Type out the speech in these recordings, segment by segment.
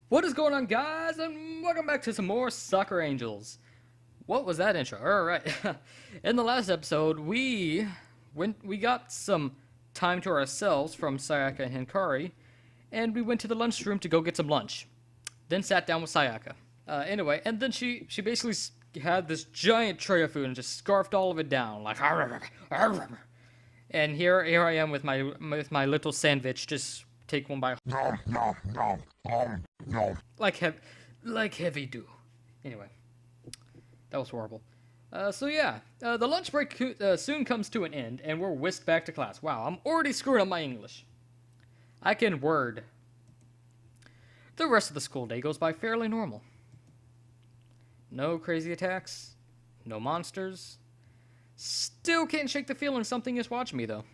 What is going on, guys, and welcome back to some more Soccer Angels. What was that intro? Alright. In the last episode, we got some time to ourselves from Sayaka and Hikari, and we went to the lunchroom to go get some lunch. Then sat down with Sayaka. Anyway, and then she basically had this giant tray of food and just scarfed all of it down, like and here I am with my little sandwich, just take one bite. Like heavy do. Anyway, that was horrible. So yeah, the lunch break soon comes to an end, and we're whisked back to class. Wow, I'm already screwing up my English. I can word. The rest of the school day goes by fairly normal. No crazy attacks, no monsters. Still can't shake the feeling something is watching me, though.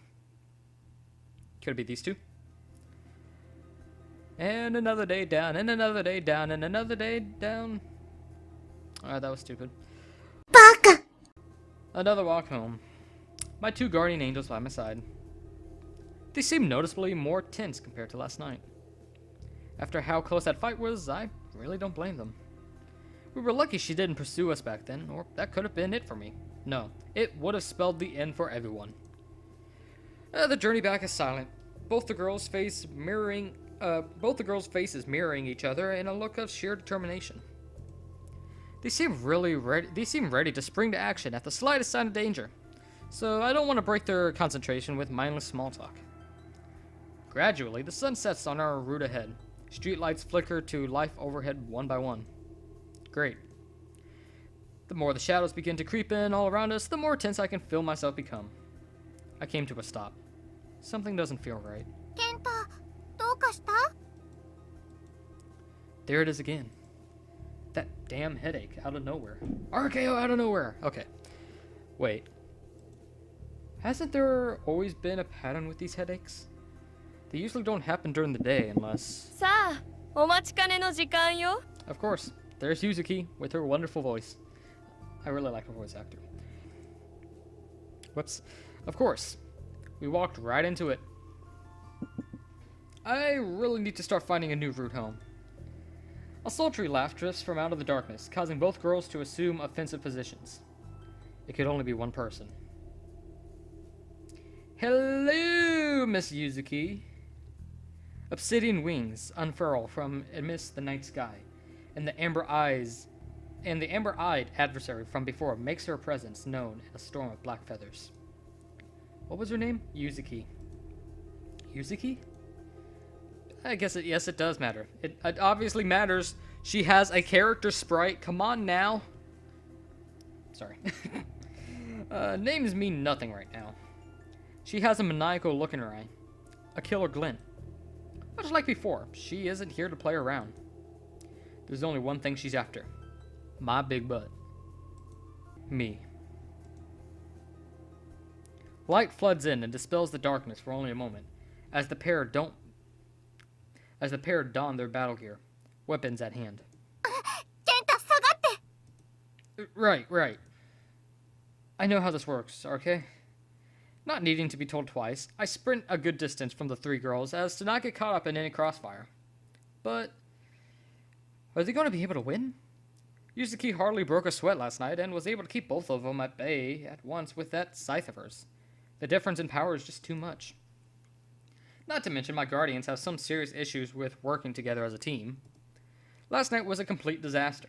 Could it be these two? And another day down, and another day down, and another day down. Alright, that was stupid. Baka! Another walk home. My two guardian angels by my side. They seem noticeably more tense compared to last night. After how close that fight was, I really don't blame them. We were lucky she didn't pursue us back then, or that could have been it for me. No, it would have spelled the end for everyone. The journey back is silent. Both the girls' faces mirroring each other in a look of sheer determination. They seem ready to spring to action at the slightest sign of danger, so I don't want to break their concentration with mindless small talk. Gradually, the sun sets on our route ahead. Streetlights flicker to life overhead one by one. Great. The more the shadows begin to creep in all around us, the more tense I can feel myself become. I came to a stop. Something doesn't feel right. Kenta, どうかした? There it is again. That damn headache out of nowhere. RKO out of nowhere. Okay. Wait. Hasn't there always been a pattern with these headaches? They usually don't happen during the day unless... さあ、お待ちかねの時間よ. Of course. There's Yuzuki with her wonderful voice. I really like her voice actor. Whoops. Of course. We walked right into it. I really need to start finding a new route home. A sultry laugh drifts from out of the darkness, causing both girls to assume offensive positions. It could only be one person. Hello, Miss Yuzuki. Obsidian wings unfurl from amidst the night sky, and the amber-eyed adversary from before makes her presence known in a storm of black feathers. What was her name? Yuzuki. Yuzuki? I guess yes, it does matter. It obviously matters. She has a character sprite. Come on now. Sorry. Names mean nothing right now. She has a maniacal look in her eye. A killer glint. Much like before, she isn't here to play around. There's only one thing she's after. My big butt. Me. Light floods in and dispels the darkness for only a moment, as the pair don their battle gear, weapons at hand. Kenta, 下がって. Right. I know how this works, okay? Not needing to be told twice, I sprint a good distance from the three girls as to not get caught up in any crossfire. But are they going to be able to win? Yuzuki hardly broke a sweat last night and was able to keep both of them at bay at once with that scythe of hers. The difference in power is just too much. Not to mention my guardians have some serious issues with working together as a team. Last night was a complete disaster.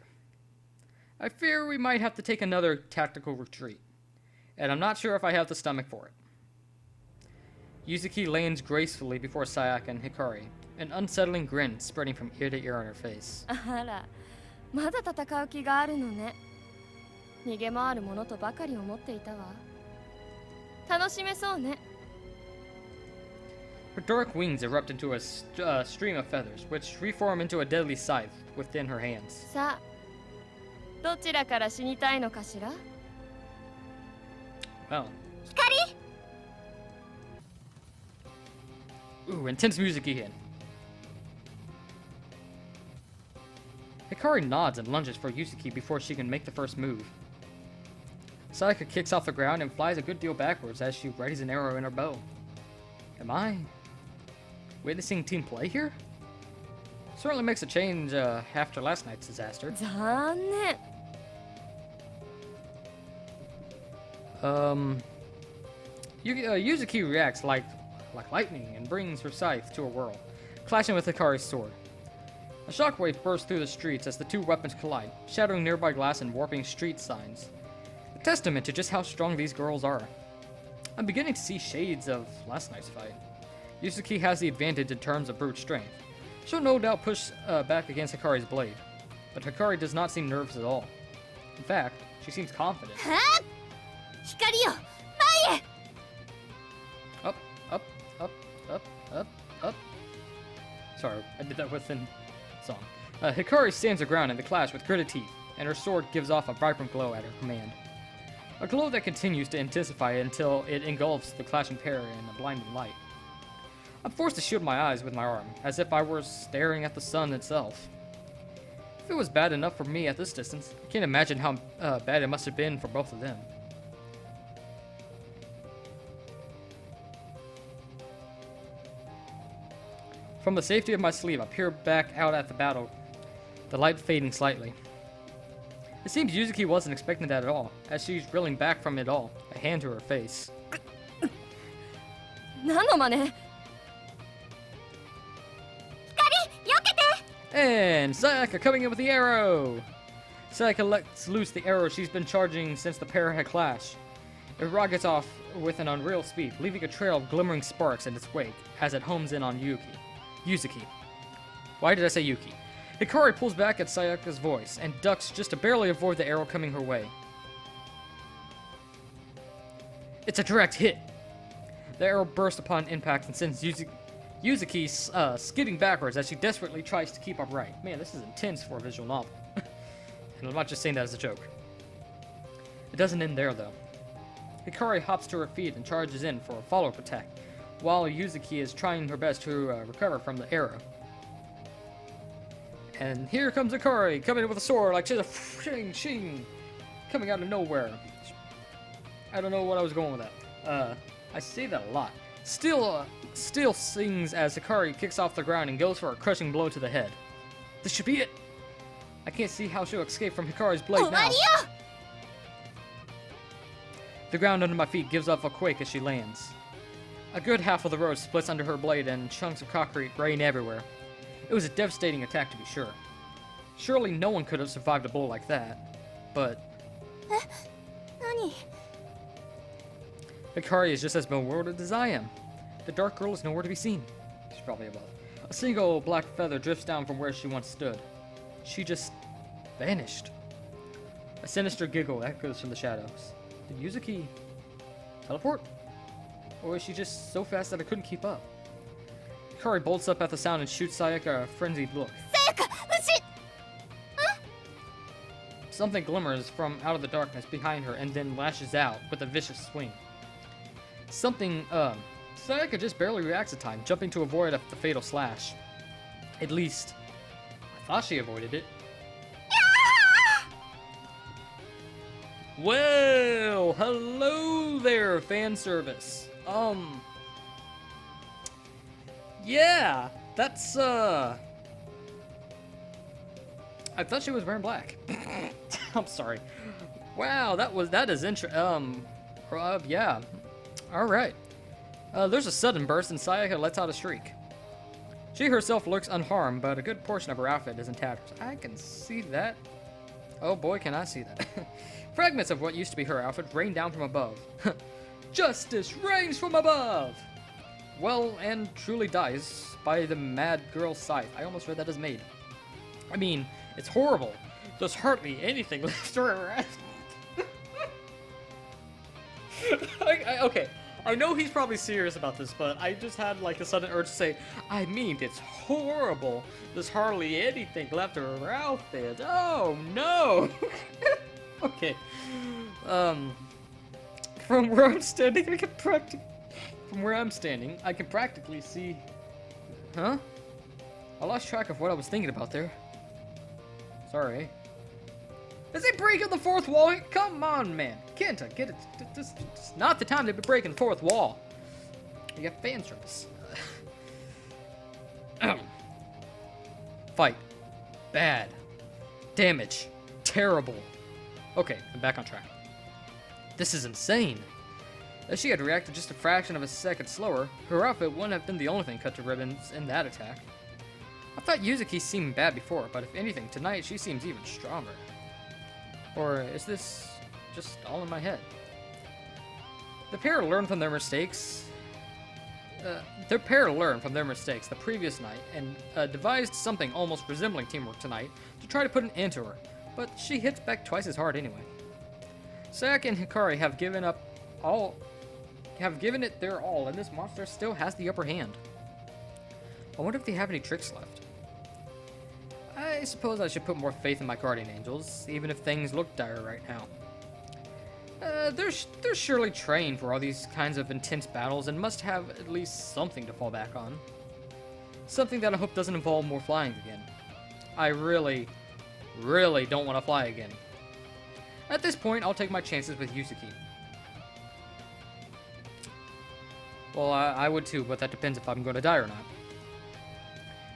I fear we might have to take another tactical retreat, and I'm not sure if I have the stomach for it. Yuzuki lands gracefully before Sayaka and Hikari, an unsettling grin spreading from ear to ear on her face. あら、まだ戦う気があるのね。逃げ回るものとばかり思っていたわ。楽しめそうね。Her dark wings erupt into a stream of feathers, which reform into a deadly scythe within her hands. さあ、どちらから死にたいのかしら? Well. 光? Ooh, intense music again. Hikari nods and lunges for Yuzuki before she can make the first move. Sayaka kicks off the ground and flies a good deal backwards as she readies an arrow in her bow. Am I witnessing team play here? Certainly makes a change after last night's disaster. 残念。 Yuzuki reacts like lightning and brings her scythe to a whirl, clashing with Hikari's sword. A shockwave bursts through the streets as the two weapons collide, shattering nearby glass and warping street signs. A testament to just how strong these girls are. I'm beginning to see shades of last night's fight. Yuzuki has the advantage in terms of brute strength. She'll no doubt push back against Hikari's blade, but Hikari does not seem nervous at all. In fact, she seems confident. はっ光よ前へ Up, up, up, up, up, up. Sorry, I did that within song. Hikari stands her ground in the clash with gritted teeth, and her sword gives off a vibrant glow at her command. A glow that continues to intensify until it engulfs the clashing pair in a blinding light. I'm forced to shield my eyes with my arm, as if I were staring at the sun itself. If it was bad enough for me at this distance, I can't imagine how bad it must have been for both of them. From the safety of my sleeve, I peer back out at the battle, the light fading slightly. It seems Yuzuki wasn't expecting that at all, as she's reeling back from it all, a hand to her face. 何の真似 And Sayaka coming in with the arrow! Sayaka lets loose the arrow she's been charging since the pair had clashed. It rockets off with an unreal speed, leaving a trail of glimmering sparks in its wake as it homes in on Yuzuki. Why did I say Yuki? Hikari pulls back at Sayaka's voice and ducks just to barely avoid the arrow coming her way. It's a direct hit! The arrow bursts upon impact and sends Yuzuki skidding backwards as she desperately tries to keep upright. Man, this is intense for a visual novel. And I'm not just saying that as a joke. It doesn't end there, though. Hikari hops to her feet and charges in for a follow-up attack, while Yuzuki is trying her best to recover from the arrow. And here comes Hikari, coming in with a sword like she's a shing shing, coming out of nowhere. I don't know what I was going with that. I say that a lot. Still sings as Hikari kicks off the ground and goes for a crushing blow to the head. This should be it. I can't see how she'll escape from Hikari's blade now. The ground under my feet gives off a quake as she lands. A good half of the road splits under her blade and chunks of concrete rain everywhere. It was a devastating attack to be sure. Surely no one could have survived a blow like that. But... 何 Hikari is just as bewildered as I am. The dark girl is nowhere to be seen. She's probably above. A single black feather drifts down from where she once stood. She just vanished. A sinister giggle echoes from the shadows. Did Yuzuki teleport? Or is she just so fast that I couldn't keep up? Hikari bolts up at the sound and shoots Sayaka a frenzied look. Sayaka! Something glimmers from out of the darkness behind her and then lashes out with a vicious swing. Sayaka just barely reacts at time, jumping to avoid the fatal slash. At least, I thought she avoided it. Well, hello there, fan service. Yeah, that's, I thought she was wearing black. I'm sorry. Wow, that is yeah. Alright. There's a sudden burst and Sayaka lets out a shriek. She herself looks unharmed, but a good portion of her outfit is in tatters. I can see that. Oh boy, can I see that. Fragments of what used to be her outfit rain down from above. Justice reigns from above! Well, and truly dies by the mad girl's scythe. I almost read that as maid. I mean, it's horrible. There's hardly anything left to her. Okay, I know he's probably serious about this, but I just had like a sudden urge to say, I mean, it's horrible. There's hardly anything left of her outfit. Oh no! Okay. From where I'm standing, I can practically see. Huh? I lost track of what I was thinking about there. Sorry. Is it breaking the fourth wall? Come on, man. Kenta, get it. This is not the time to be breaking the fourth wall. You got fan service. Fight. Bad. Damage. Terrible. Okay, I'm back on track. This is insane. If she had reacted just a fraction of a second slower, her outfit wouldn't have been the only thing cut to ribbons in that attack. I thought Yuzuki seemed bad before, but if anything, tonight she seems even stronger. Or is this just all in my head? The pair learned from their mistakes. The previous night and devised something almost resembling teamwork tonight to try to put an end to her, but she hits back twice as hard anyway. Sayaka and Hikari have given it their all, and this monster still has the upper hand. I wonder if they have any tricks left. I suppose I should put more faith in my guardian angels, even if things look dire right now. They're surely trained for all these kinds of intense battles and must have at least something to fall back on. Something that I hope doesn't involve more flying again. I really, really don't want to fly again. At this point, I'll take my chances with Yuzuki. Well, I would too, but that depends if I'm going to die or not.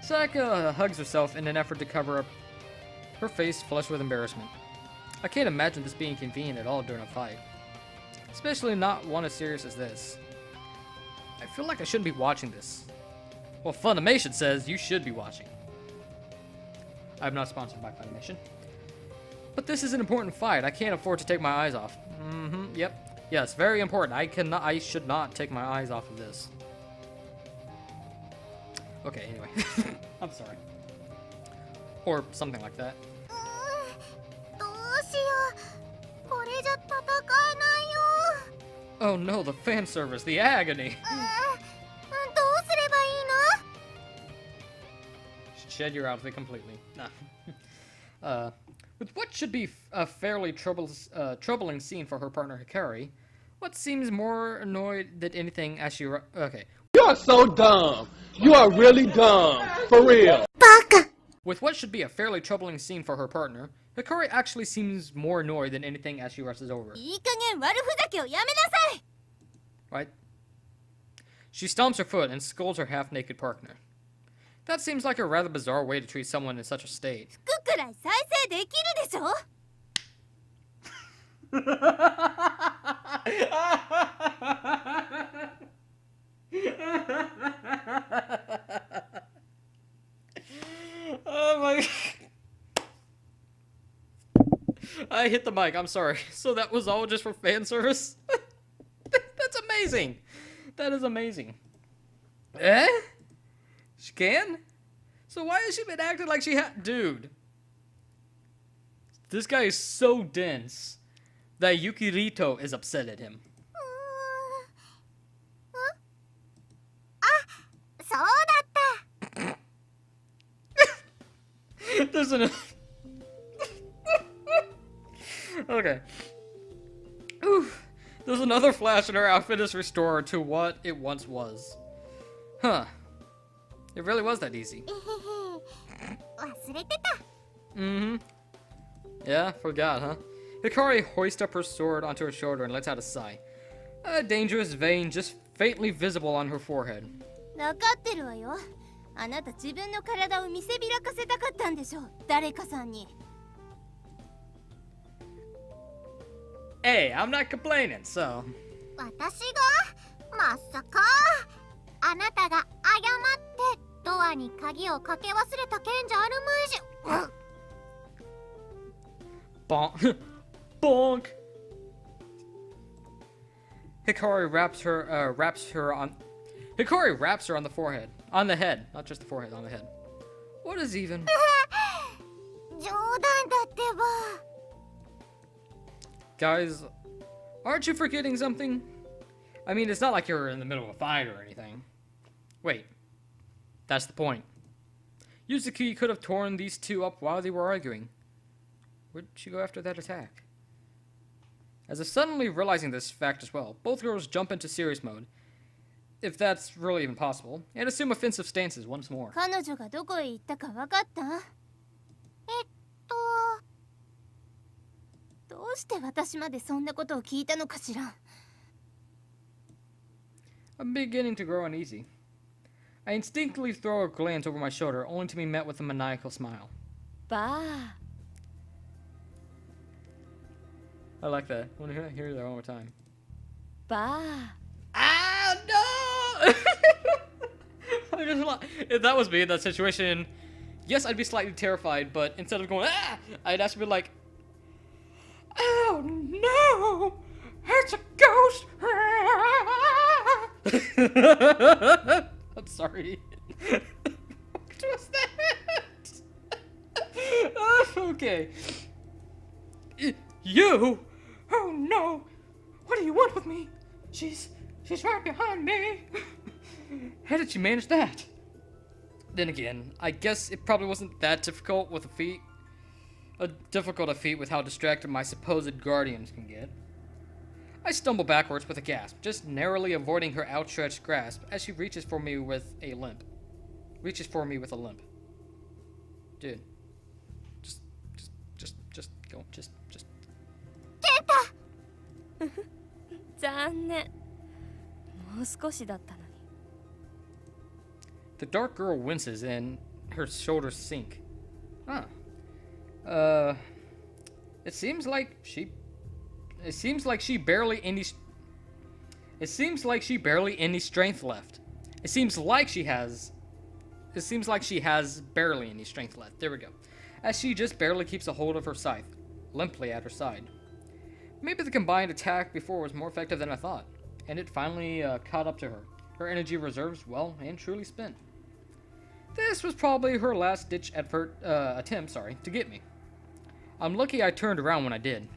Sayaka hugs herself in an effort to cover up her face flushed with embarrassment. I can't imagine this being convenient at all during a fight. Especially not one as serious as this. I feel like I shouldn't be watching this. Well, Funimation says you should be watching. I'm not sponsored by Funimation. But this is an important fight. I can't afford to take my eyes off. Yep. Yes, very important. I should not take my eyes off of this. Okay, anyway. I'm sorry. Or something like that. Oh no, the fan service, the agony. Shed your outfit completely. Nah. With what should be a fairly troubling scene for her partner Hikari, what seems more annoyed than anything as she... Okay. You are so dumb. You are really dumb. For real. Baka. With what should be a fairly troubling scene for her partner, Hikari actually seems more annoyed than anything as she rushes over. Right? She stomps her foot and scolds her half-naked partner. That seems like a rather bizarre way to treat someone in such a state. Oh my... I hit the mic, I'm sorry. So that was all just for fan service? That's amazing. That is amazing. Eh? She can? So why has she been acting like she had... Dude. This guy is so dense that Yukirito is upset at him. There's an... Okay. Oof. There's another flash and her outfit is restored to what it once was. Huh. It really was that easy. Yeah, forgot, huh? Hikari hoists up her sword onto her shoulder and lets out a sigh. A dangerous vein just faintly visible on her forehead. Hey, I'm not complaining, so... Bonk. Bonk! Hikari wraps her on the forehead. On the head. Not just the forehead, on the head. What is even... Guys, aren't you forgetting something? I mean, it's not like you're in the middle of a fight or anything. Wait. That's the point. Yuzuki could have torn these two up while they were arguing. Where'd she go after that attack? As if suddenly realizing this fact as well, both girls jump into serious mode, if that's really even possible, and assume offensive stances once more. I'm beginning to grow uneasy. I instinctively throw a glance over my shoulder, only to be met with a maniacal smile. Bah. I like that. I want to hear that one more time. Bah. Ah, no! I just if that was me in that situation, yes, I'd be slightly terrified, but instead of going, ah, I'd actually be like, oh no! It's a ghost! I'm sorry. What was that? Okay. You? Oh no! What do you want with me? She's right behind me. How did you manage that? Then again, I guess it probably wasn't that difficult with a feat. Difficult a feat with how distracted my supposed guardians can get. I stumble backwards with a gasp, just narrowly avoiding her outstretched grasp as she reaches for me with a limp. Dude. Just go. Just. 残念。もう少しだったのに。The dark girl winces and her shoulders sink. Huh. It seems like she barely any strength left. It seems like she has barely any strength left. There we go. As she just barely keeps a hold of her scythe, limply at her side. Maybe the combined attack before was more effective than I thought, and it finally caught up to her. Her energy reserves well and truly spent. This was probably her last-ditch attempt to get me. I'm lucky I turned around when I did.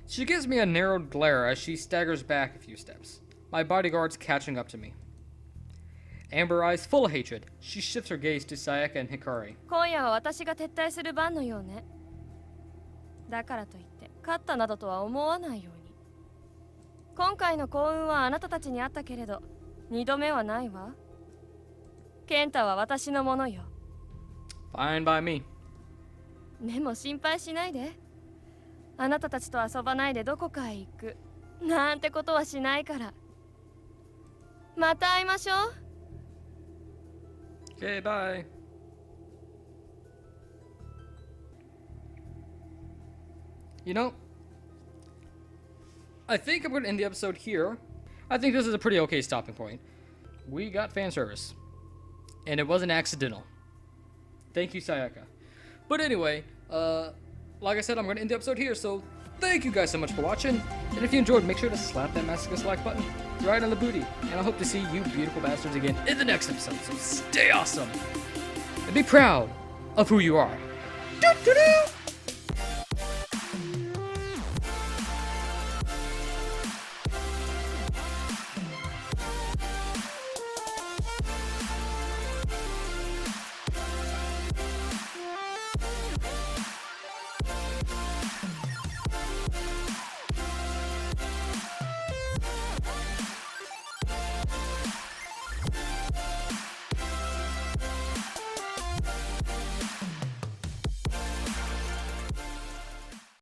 She gives me a narrowed glare as she staggers back a few steps, my bodyguards catching up to me. Amber eyes full of hatred, she shifts her gaze to Sayaka and Hikari. 今夜は私が撤退する番のようね。だからといって勝ったなどとは思わないように。今回の幸運はあなたたちにあったけれど、二度目はないわ。健太は私のものよ。Fine by me. でも心配しないで。あなたたちと遊ばないでどこかへ行く。なんてことはしないから。また会いましょう。Okay, bye. You know, I think I'm going to end the episode here. I think this is a pretty okay stopping point. We got fan service. And it wasn't accidental. Thank you, Sayaka. But anyway, like I said, I'm going to end the episode here, so thank you guys so much for watching. And if you enjoyed, make sure to slap that masochist like button right on the booty. And I hope to see you beautiful bastards again in the next episode, so stay awesome. And be proud of who you are. Doo-doo-doo!